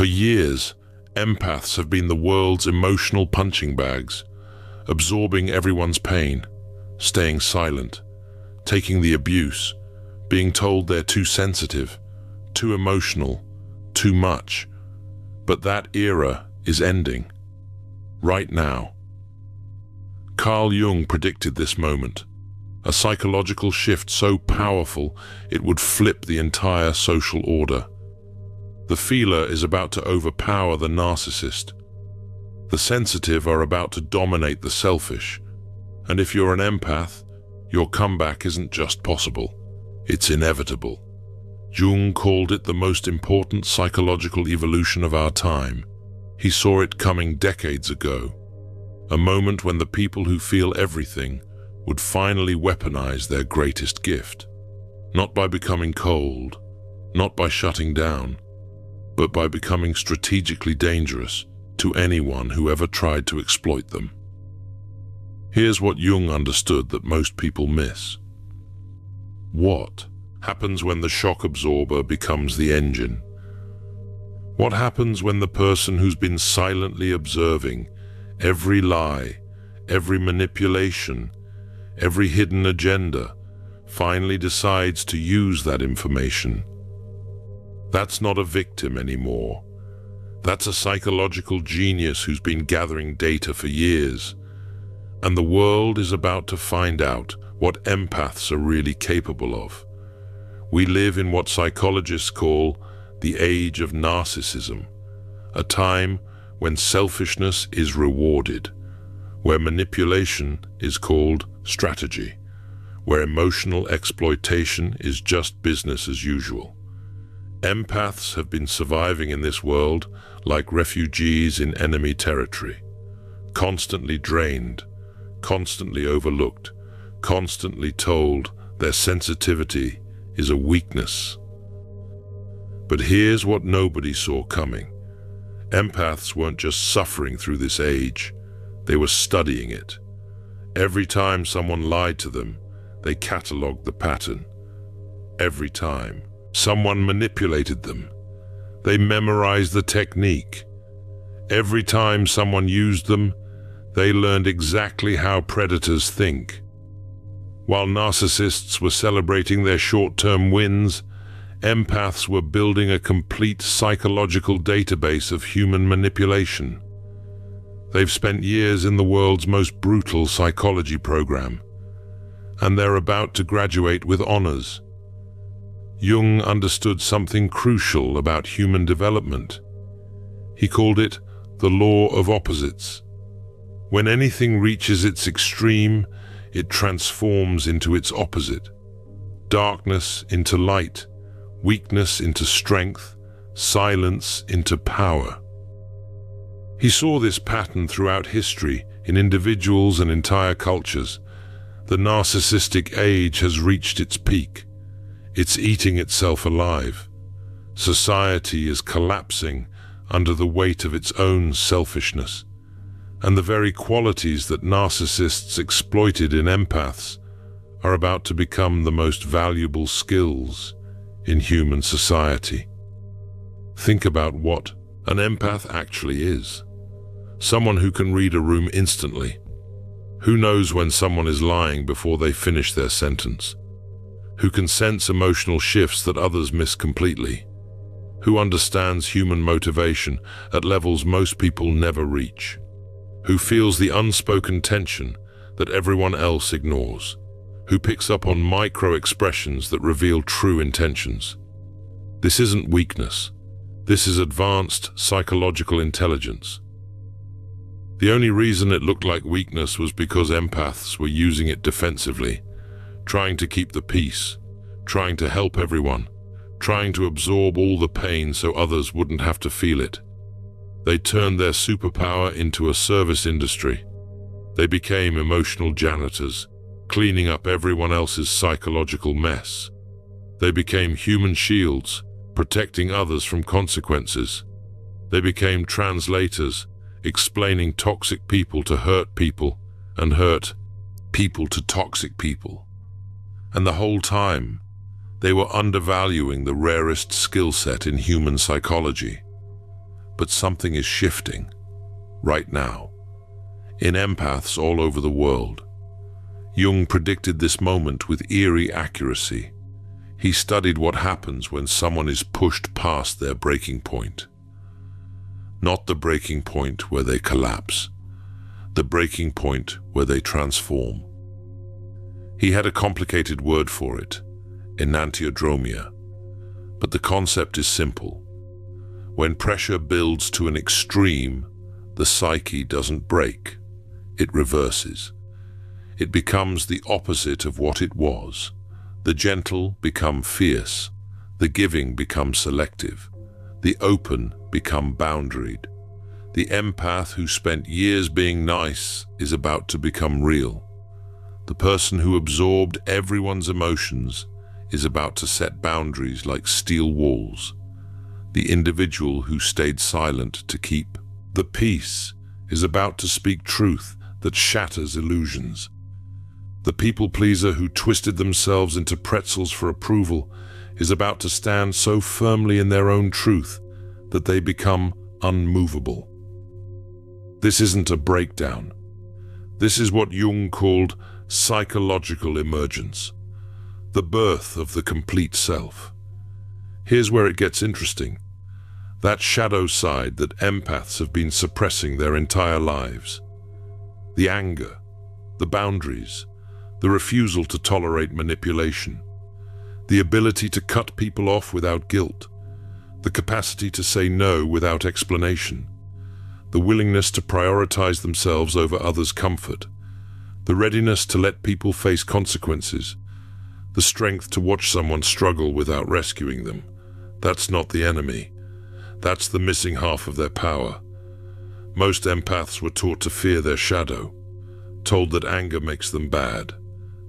For years, empaths have been the world's emotional punching bags, absorbing everyone's pain, staying silent, taking the abuse, being told they're too sensitive, too emotional, too much. But that era is ending. Right now. Carl Jung predicted this moment, a psychological shift so powerful it would flip the entire social order. The feeler is about to overpower the narcissist. The sensitive are about to dominate the selfish. And if you're an empath, your comeback isn't just possible, it's inevitable. Jung called it the most important psychological evolution of our time. He saw it coming decades ago, a moment when the people who feel everything would finally weaponize their greatest gift. Not by becoming cold, not by shutting down, but by becoming strategically dangerous to anyone who ever tried to exploit them. Here's what Jung understood that most people miss. What happens when the shock absorber becomes the engine? What happens when the person who's been silently observing every lie, every manipulation, every hidden agenda, finally decides to use that information? That's not a victim anymore. That's a psychological genius who's been gathering data for years. And the world is about to find out what empaths are really capable of. We live in what psychologists call the age of narcissism, a time when selfishness is rewarded, where manipulation is called strategy, where emotional exploitation is just business as usual. Empaths have been surviving in this world like refugees in enemy territory, constantly drained, constantly overlooked, constantly told their sensitivity is a weakness. But here's what nobody saw coming. Empaths weren't just suffering through this age, they were studying it. Every time someone lied to them, they catalogued the pattern. Every time someone manipulated them, they memorized the technique. Every time someone used them, they learned exactly how predators think. While narcissists were celebrating their short-term wins, empaths were building a complete psychological database of human manipulation. They've spent years in the world's most brutal psychology program, and they're about to graduate with honors. Jung understood something crucial about human development. He called it the law of opposites. When anything reaches its extreme, it transforms into its opposite. Darkness into light, weakness into strength, silence into power. He saw this pattern throughout history in individuals and entire cultures. The narcissistic age has reached its peak. It's eating itself alive. Society is collapsing under the weight of its own selfishness. And the very qualities that narcissists exploited in empaths are about to become the most valuable skills in human society. Think about what an empath actually is. Someone who can read a room instantly. Who knows when someone is lying before they finish their sentence? Who can sense emotional shifts that others miss completely? Who understands human motivation at levels most people never reach? Who feels the unspoken tension that everyone else ignores? Who picks up on micro-expressions that reveal true intentions? This isn't weakness. This is advanced psychological intelligence. The only reason it looked like weakness was because empaths were using it defensively, trying to keep the peace, trying to help everyone, trying to absorb all the pain so others wouldn't have to feel it. They turned their superpower into a service industry. They became emotional janitors, cleaning up everyone else's psychological mess. They became human shields, protecting others from consequences. They became translators, explaining toxic people to hurt people and hurt people to toxic people. And the whole time, they were undervaluing the rarest skill set in human psychology. but something is shifting right now in empaths all over the world. Jung predicted this moment with eerie accuracy. He studied what happens when someone is pushed past their breaking point. Not the breaking point where they collapse, the breaking point where they transform. He had a complicated word for it, enantiodromia, but the concept is simple. When pressure builds to an extreme, the psyche doesn't break, it reverses. It becomes the opposite of what it was. The gentle become fierce, the giving becomes selective, the open become boundaried. The empath who spent years being nice is about to become real. The person who absorbed everyone's emotions is about to set boundaries like steel walls. The individual who stayed silent to keep the peace is about to speak truth that shatters illusions. The people-pleaser who twisted themselves into pretzels for approval is about to stand so firmly in their own truth that they become unmovable. This isn't a breakdown. This is what Jung called psychological emergence, the birth of the complete self. Here's where it gets interesting. That shadow side that empaths have been suppressing their entire lives. The anger, the boundaries, the refusal to tolerate manipulation, the ability to cut people off without guilt, the capacity to say no without explanation, the willingness to prioritize themselves over others' comfort, the readiness to let people face consequences, the strength to watch someone struggle without rescuing them. That's not the enemy. That's the missing half of their power. Most empaths were taught to fear their shadow, told that anger makes them bad,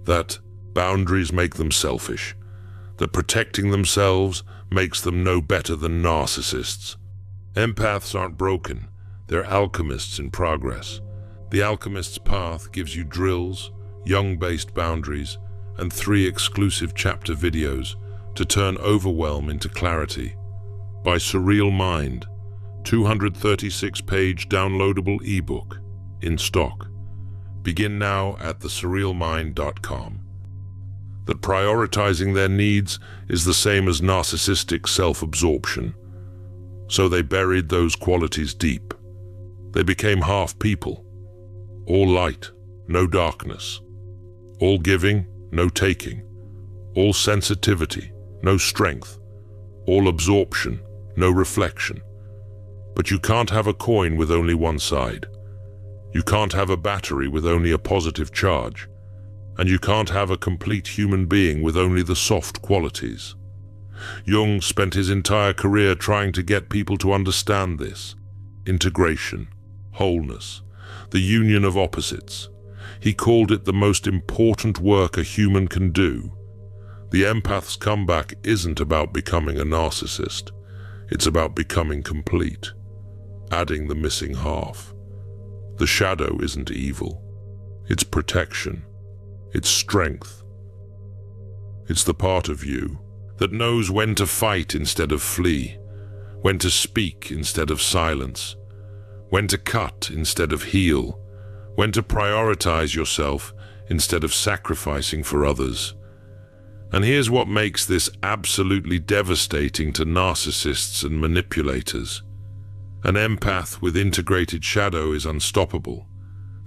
that boundaries make them selfish, that protecting themselves makes them no better than narcissists. Empaths aren't broken, they're alchemists in progress. The alchemist's path gives you drills, Jung-based boundaries, and 3 exclusive chapter videos to turn overwhelm into clarity. By Surreal Mind, 236-page downloadable ebook in stock. Begin now at thesurrealmind.com. That prioritizing their needs is the same as narcissistic self-absorption. So they buried those qualities deep. They became half people. All light, no darkness. All giving, no taking. All sensitivity, no strength. All absorption, no reflection. But you can't have a coin with only one side. You can't have a battery with only a positive charge. And you can't have a complete human being with only the soft qualities. Jung spent his entire career trying to get people to understand this. Integration, wholeness, the union of opposites. He called it the most important work a human can do. The empath's comeback isn't about becoming a narcissist. It's about becoming complete, adding the missing half. The shadow isn't evil. It's protection. It's strength. It's the part of you that knows when to fight instead of flee, when to speak instead of silence, when to cut instead of heal, when to prioritize yourself instead of sacrificing for others. And here's what makes this absolutely devastating to narcissists and manipulators. An empath with integrated shadow is unstoppable.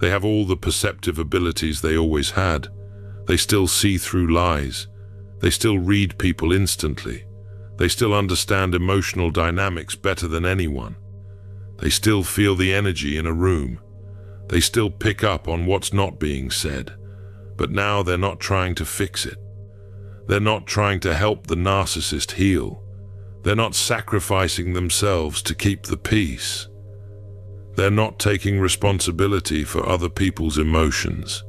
They have all the perceptive abilities they always had. They still see through lies. They still read people instantly. They still understand emotional dynamics better than anyone. They still feel the energy in a room. They still pick up on what's not being said. But now they're not trying to fix it. They're not trying to help the narcissist heal. They're not sacrificing themselves to keep the peace. They're not taking responsibility for other people's emotions.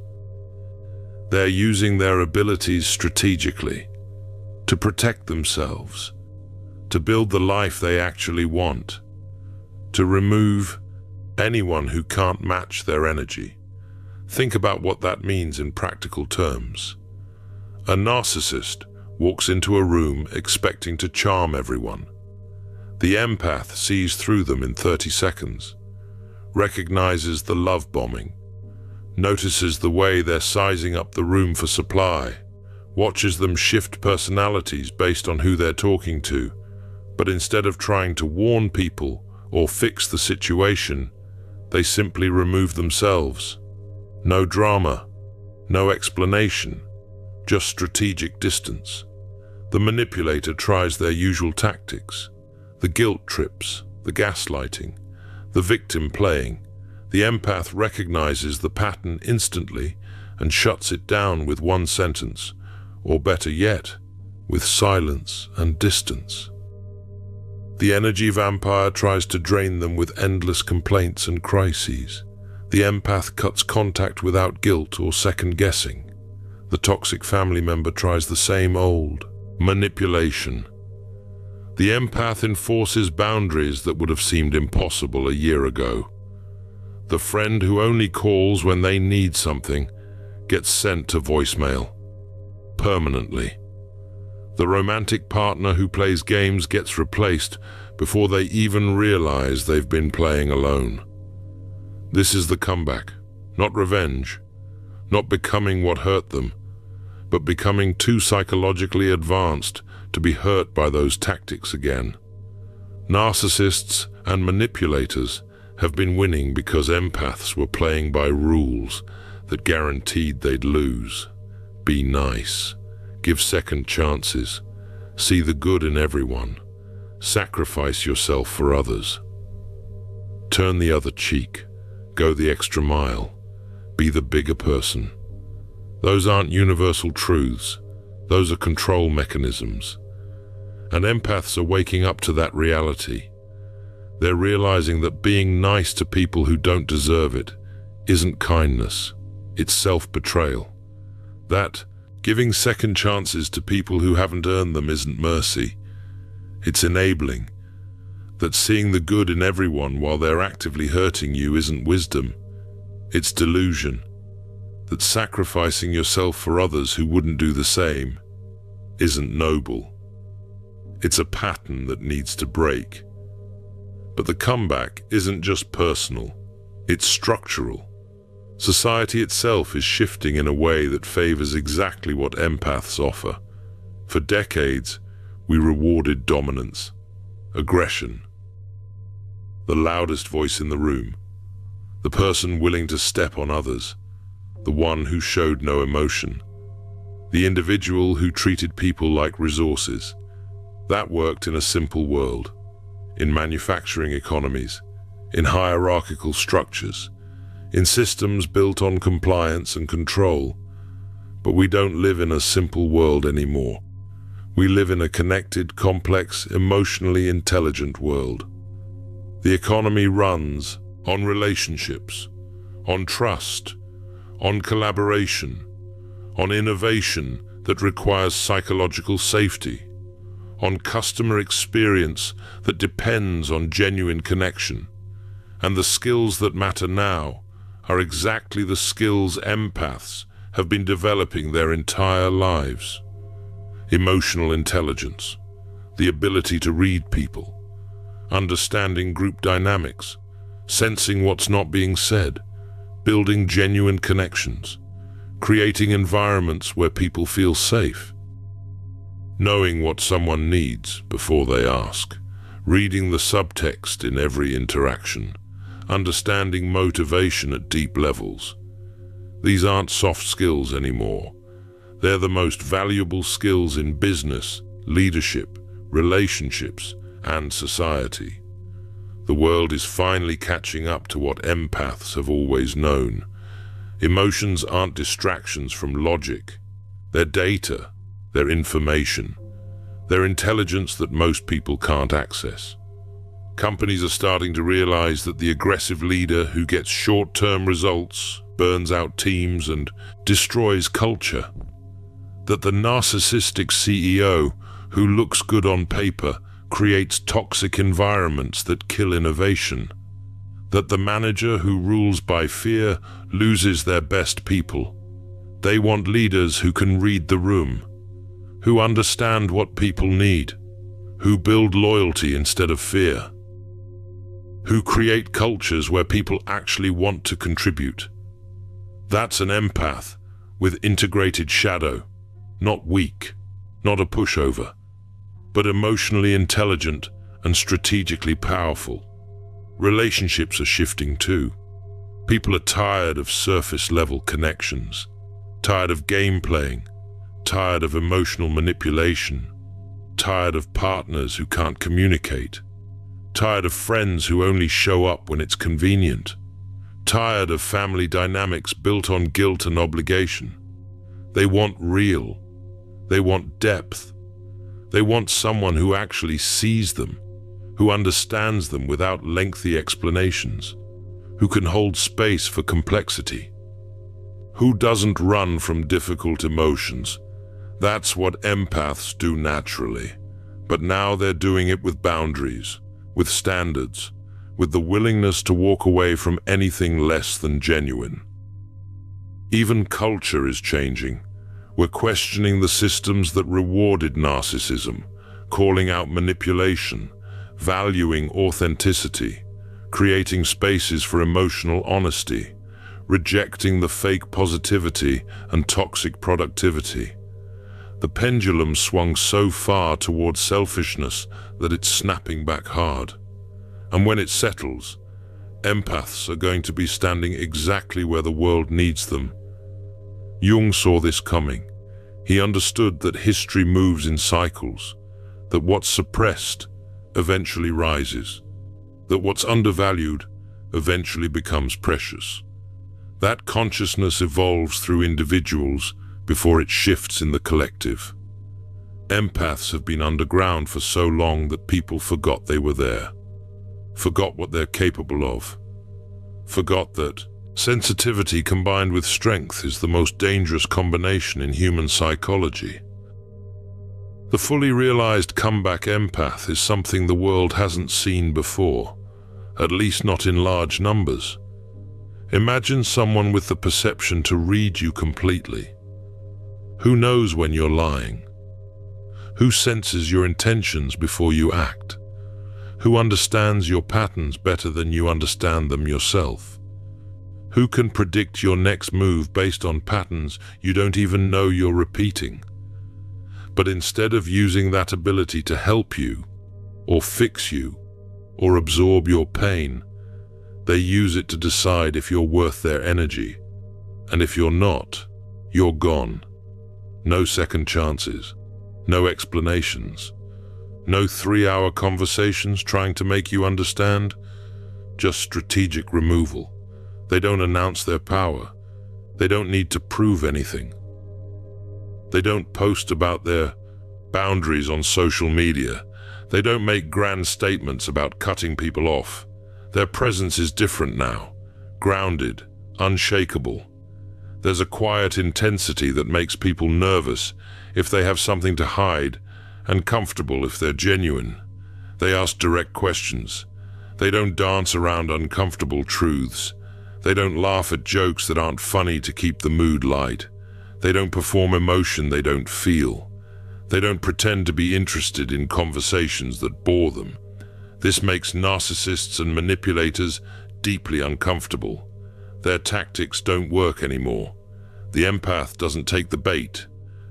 They're using their abilities strategically to protect themselves, to build the life they actually want, to remove anyone who can't match their energy. Think about what that means in practical terms. A narcissist walks into a room expecting to charm everyone. The empath sees through them in 30 seconds, recognizes the love bombing, notices the way they're sizing up the room for supply, watches them shift personalities based on who they're talking to, but instead of trying to warn people or fix the situation, they simply remove themselves. No drama, no explanation, just strategic distance. The manipulator tries their usual tactics, the guilt trips, the gaslighting, the victim playing. The empath recognizes the pattern instantly and shuts it down with one sentence, or better yet, with silence and distance. The energy vampire tries to drain them with endless complaints and crises. The empath cuts contact without guilt or second-guessing. The toxic family member tries the same old manipulation. The empath enforces boundaries that would have seemed impossible a year ago. The friend who only calls when they need something gets sent to voicemail permanently. The romantic partner who plays games gets replaced before they even realize they've been playing alone. This is the comeback, not revenge, not becoming what hurt them, but becoming too psychologically advanced to be hurt by those tactics again. Narcissists and manipulators have been winning because empaths were playing by rules that guaranteed they'd lose. Be nice, give second chances, see the good in everyone, sacrifice yourself for others. Turn the other cheek, go the extra mile, be the bigger person. Those aren't universal truths, those are control mechanisms. And empaths are waking up to that reality. They're realizing that being nice to people who don't deserve it isn't kindness, it's self-betrayal. That giving second chances to people who haven't earned them isn't mercy, it's enabling. That seeing the good in everyone while they're actively hurting you isn't wisdom, it's delusion. That sacrificing yourself for others who wouldn't do the same isn't noble. It's a pattern that needs to break. But the comeback isn't just personal, it's structural. Society itself is shifting in a way that favors exactly what empaths offer. For decades, we rewarded dominance, aggression, the loudest voice in the room, the person willing to step on others, the one who showed no emotion, the individual who treated people like resources. That worked in a simple world, in manufacturing economies, in hierarchical structures, in systems built on compliance and control. But we don't live in a simple world anymore. We live in a connected, complex, emotionally intelligent world. The economy runs on relationships, on trust, on collaboration, on innovation that requires psychological safety, on customer experience that depends on genuine connection. And the skills that matter now are exactly the skills empaths have been developing their entire lives. Emotional intelligence, the ability to read people, understanding group dynamics, sensing what's not being said, building genuine connections, creating environments where people feel safe, knowing what someone needs before they ask, reading the subtext in every interaction, understanding motivation at deep levels. These aren't soft skills anymore. They're the most valuable skills in business, leadership, relationships, and society. The world is finally catching up to what empaths have always known. Emotions aren't distractions from logic. They're data. Their information, their intelligence that most people can't access. Companies are starting to realize that the aggressive leader who gets short-term results, burns out teams, and destroys culture. That the narcissistic CEO who looks good on paper creates toxic environments that kill innovation. That the manager who rules by fear loses their best people. They want leaders who can read the room, who understand what people need, who build loyalty instead of fear, who create cultures where people actually want to contribute. That's an empath with integrated shadow, not weak, not a pushover, but emotionally intelligent and strategically powerful. Relationships are shifting too. People are tired of surface-level connections, tired of game playing, tired of emotional manipulation, tired of partners who can't communicate, tired of friends who only show up when it's convenient, tired of family dynamics built on guilt and obligation. They want real. They want depth. They want someone who actually sees them, who understands them without lengthy explanations, who can hold space for complexity, who doesn't run from difficult emotions. That's what empaths do naturally. But now they're doing it with boundaries, with standards, with the willingness to walk away from anything less than genuine. Even culture is changing. We're questioning the systems that rewarded narcissism, calling out manipulation, valuing authenticity, creating spaces for emotional honesty, rejecting the fake positivity and toxic productivity. The pendulum swung so far towards selfishness that it's snapping back hard. And when it settles, empaths are going to be standing exactly where the world needs them. Jung saw this coming. He understood that history moves in cycles, that what's suppressed eventually rises, that what's undervalued eventually becomes precious. That consciousness evolves through individuals before it shifts in the collective. Empaths have been underground for so long that people forgot they were there, forgot what they're capable of, forgot that sensitivity combined with strength is the most dangerous combination in human psychology. The fully realized comeback empath is something the world hasn't seen before, at least not in large numbers. Imagine someone with the perception to read you completely. Who knows when you're lying? Who senses your intentions before you act? Who understands your patterns better than you understand them yourself? Who can predict your next move based on patterns you don't even know you're repeating? But instead of using that ability to help you, or fix you, or absorb your pain, they use it to decide if you're worth their energy. And if you're not, you're gone. No second chances, no explanations, no 3-hour conversations trying to make you understand, just strategic removal. They don't announce their power. They don't need to prove anything. They don't post about their boundaries on social media. They don't make grand statements about cutting people off. Their presence is different now, grounded, unshakable. There's a quiet intensity that makes people nervous if they have something to hide and comfortable if they're genuine. They ask direct questions. They don't dance around uncomfortable truths. They don't laugh at jokes that aren't funny to keep the mood light. They don't perform emotion they don't feel. They don't pretend to be interested in conversations that bore them. This makes narcissists and manipulators deeply uncomfortable. Their tactics don't work anymore. The empath doesn't take the bait,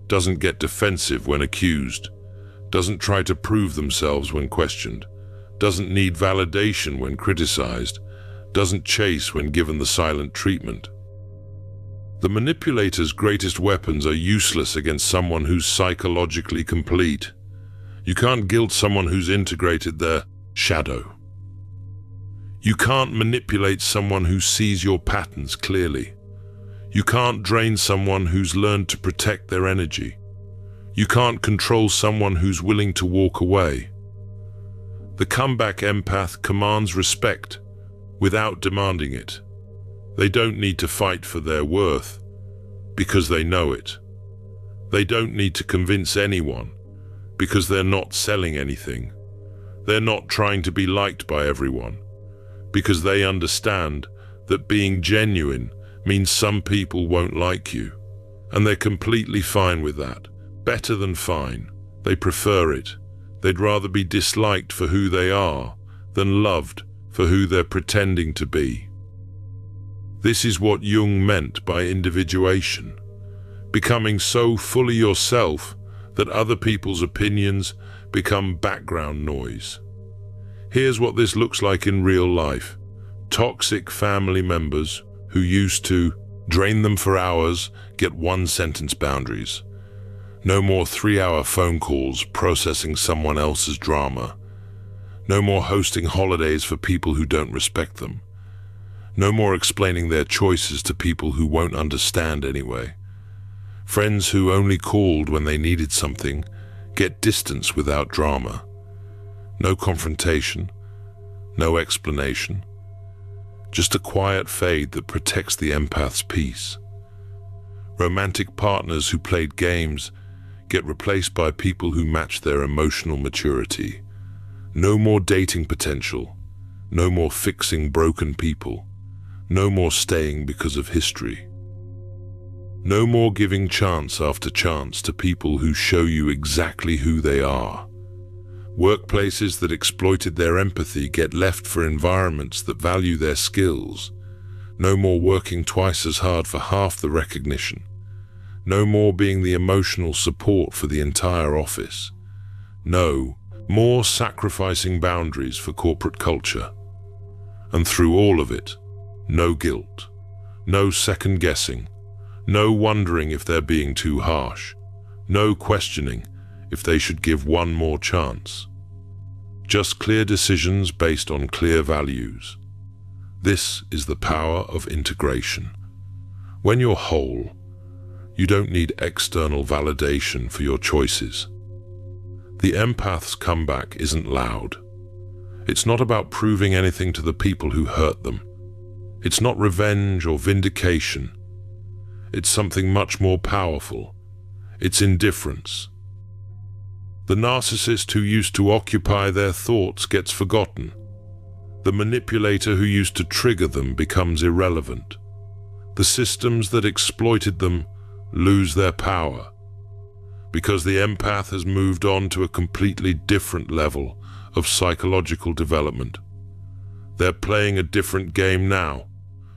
doesn't get defensive when accused, doesn't try to prove themselves when questioned, doesn't need validation when criticized, doesn't chase when given the silent treatment. The manipulator's greatest weapons are useless against someone who's psychologically complete. You can't guilt someone who's integrated their shadow. You can't manipulate someone who sees your patterns clearly. You can't drain someone who's learned to protect their energy. You can't control someone who's willing to walk away. The comeback empath commands respect without demanding it. They don't need to fight for their worth because they know it. They don't need to convince anyone because they're not selling anything. They're not trying to be liked by everyone because they understand that being genuine means some people won't like you. And they're completely fine with that. Better than fine. They prefer it. They'd rather be disliked for who they are than loved for who they're pretending to be. This is what Jung meant by individuation, becoming so fully yourself that other people's opinions become background noise. Here's what this looks like in real life. Toxic family members who used to drain them for hours get one-sentence boundaries. No more 3-hour phone calls processing someone else's drama. No more hosting holidays for people who don't respect them. No more explaining their choices to people who won't understand anyway. Friends who only called when they needed something get distance without drama. No confrontation, no explanation. Just a quiet fade that protects the empath's peace. Romantic partners who played games get replaced by people who match their emotional maturity. No more dating potential. No more fixing broken people. No more staying because of history. No more giving chance after chance to people who show you exactly who they are. Workplaces that exploited their empathy get left for environments that value their skills. No more working twice as hard for half the recognition. No more being the emotional support for the entire office. No more sacrificing boundaries for corporate culture. And through all of it, no guilt, no second guessing, no wondering if they're being too harsh, no questioning if they should give one more chance. Just clear decisions based on clear values. This is the power of integration. When you're whole, you don't need external validation for your choices. The empath's comeback isn't loud. It's not about proving anything to the people who hurt them. It's not revenge or vindication. It's something much more powerful. It's indifference. The narcissist who used to occupy their thoughts gets forgotten. The manipulator who used to trigger them becomes irrelevant. The systems that exploited them lose their power, because the empath has moved on to a completely different level of psychological development. They're playing a different game now,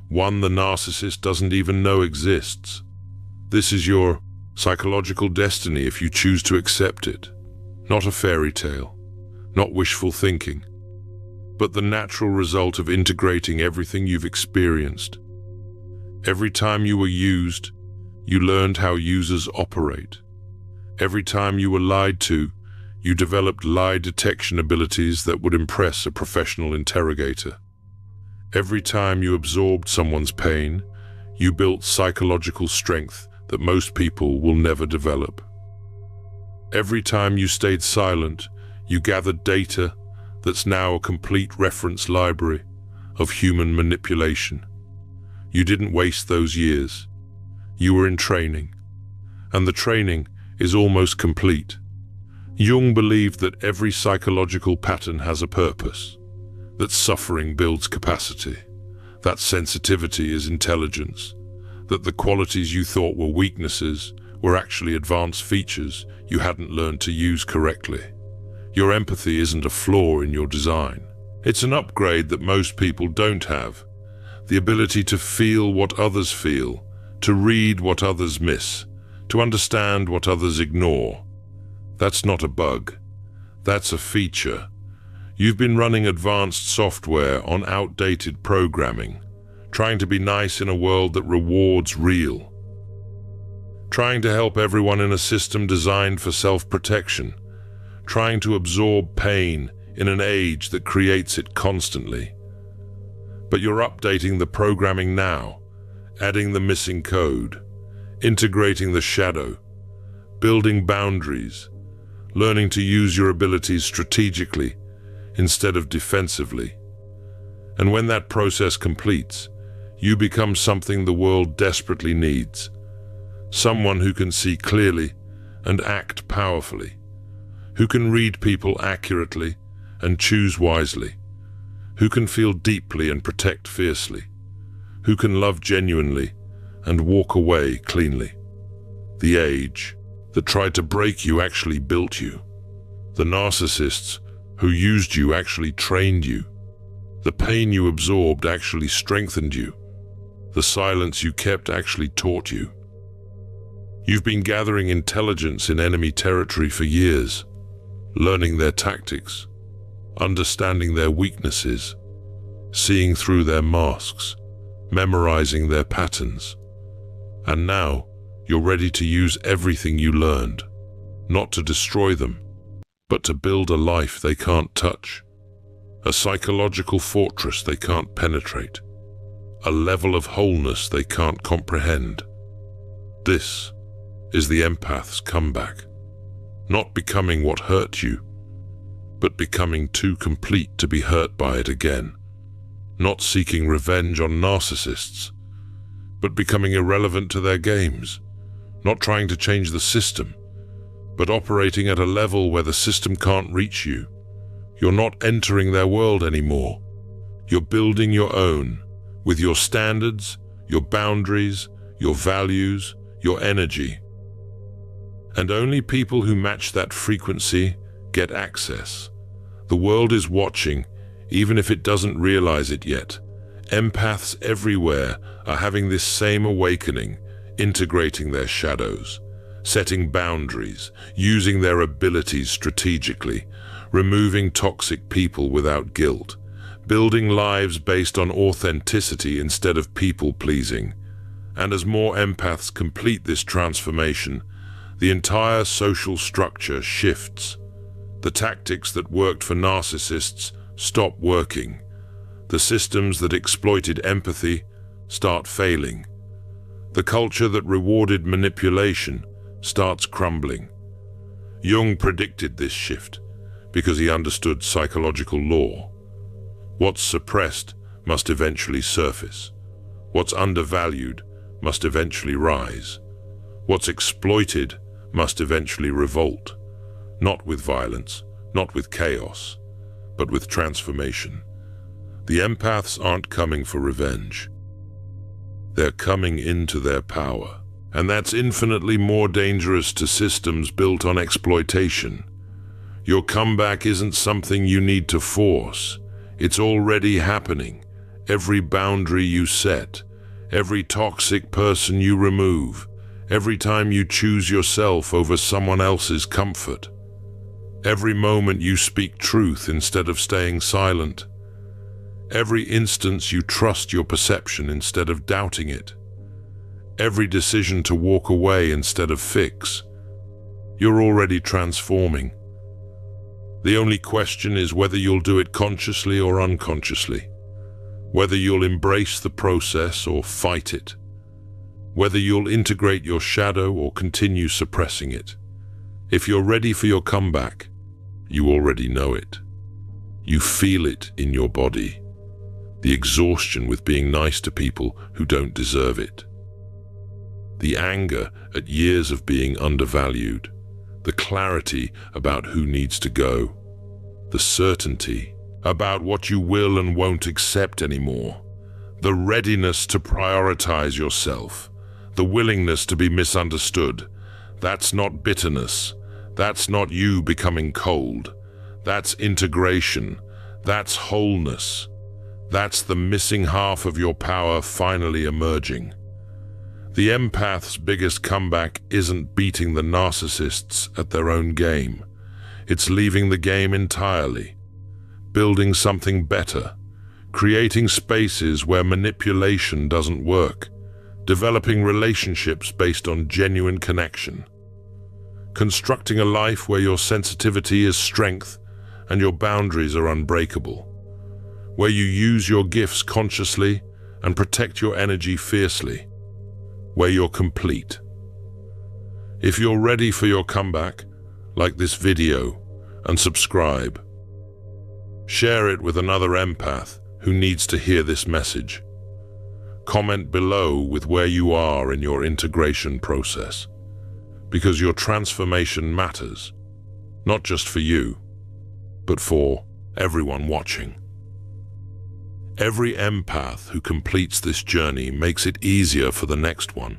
one the narcissist doesn't even know exists. This is your psychological destiny if you choose to accept it. Not a fairy tale, not wishful thinking, but the natural result of integrating everything you've experienced. Every time you were used, you learned how users operate. Every time you were lied to, you developed lie detection abilities that would impress a professional interrogator. Every time you absorbed someone's pain, you built psychological strength that most people will never develop. Every time you stayed silent, you gathered data that's now a complete reference library of human manipulation. You didn't waste those years. You were in training, and the training is almost complete. Jung believed that every psychological pattern has a purpose, that suffering builds capacity, that sensitivity is intelligence, that the qualities you thought were weaknesses were actually advanced features you hadn't learned to use correctly. Your empathy isn't a flaw in your design. It's an upgrade that most people don't have. The ability to feel what others feel, to read what others miss, to understand what others ignore. That's not a bug. That's a feature. You've been running advanced software on outdated programming, trying to be nice in a world that rewards real. Trying to help everyone in a system designed for self-protection. Trying to absorb pain in an age that creates it constantly. But you're updating the programming now, adding the missing code, integrating the shadow, building boundaries, learning to use your abilities strategically instead of defensively. And when that process completes, you become something the world desperately needs. Someone who can see clearly and act powerfully, who can read people accurately and choose wisely, who can feel deeply and protect fiercely, who can love genuinely and walk away cleanly. The age that tried to break you actually built you. The narcissists who used you actually trained you. The pain you absorbed actually strengthened you. The silence you kept actually taught you. You've been gathering intelligence in enemy territory for years, learning their tactics, understanding their weaknesses, seeing through their masks, memorizing their patterns. And now, you're ready to use everything you learned, not to destroy them, but to build a life they can't touch, a psychological fortress they can't penetrate, a level of wholeness they can't comprehend. This is the empath's comeback, not becoming what hurt you, but becoming too complete to be hurt by it again, not seeking revenge on narcissists, but becoming irrelevant to their games, not trying to change the system, but operating at a level where the system can't reach you. You're not entering their world anymore. You're building your own, with your standards, your boundaries, your values, your energy. And only people who match that frequency get access. The world is watching, even if it doesn't realize it yet. Empaths everywhere are having this same awakening, integrating their shadows, setting boundaries, using their abilities strategically, removing toxic people without guilt, building lives based on authenticity instead of people-pleasing. And as more empaths complete this transformation, the entire social structure shifts. The tactics that worked for narcissists stop working. The systems that exploited empathy start failing. The culture that rewarded manipulation starts crumbling. Jung predicted this shift because he understood psychological law. What's suppressed must eventually surface. What's undervalued must eventually rise. What's exploited must eventually revolt, not with violence, not with chaos, but with transformation. The empaths aren't coming for revenge. They're coming into their power, and that's infinitely more dangerous to systems built on exploitation. Your comeback isn't something you need to force. It's already happening. Every boundary you set, every toxic person you remove, every time you choose yourself over someone else's comfort, every moment you speak truth instead of staying silent, every instance you trust your perception instead of doubting it, every decision to walk away instead of fix, you're already transforming. The only question is whether you'll do it consciously or unconsciously, whether you'll embrace the process or fight it, whether you'll integrate your shadow or continue suppressing it. If you're ready for your comeback, you already know it. You feel it in your body, the exhaustion with being nice to people who don't deserve it, the anger at years of being undervalued, the clarity about who needs to go, the certainty about what you will and won't accept anymore, the readiness to prioritize yourself, the willingness to be misunderstood. That's not bitterness. That's not you becoming cold. That's integration. That's wholeness. That's the missing half of your power finally emerging. The empath's biggest comeback isn't beating the narcissists at their own game. It's leaving the game entirely, building something better, creating spaces where manipulation doesn't work, developing relationships based on genuine connection, constructing a life where your sensitivity is strength and your boundaries are unbreakable, where you use your gifts consciously and protect your energy fiercely, where you're complete. If you're ready for your comeback, like this video and subscribe. Share it with another empath who needs to hear this message. Comment below with where you are in your integration process, because your transformation matters, not just for you, but for everyone watching. Every empath who completes this journey makes it easier for the next one.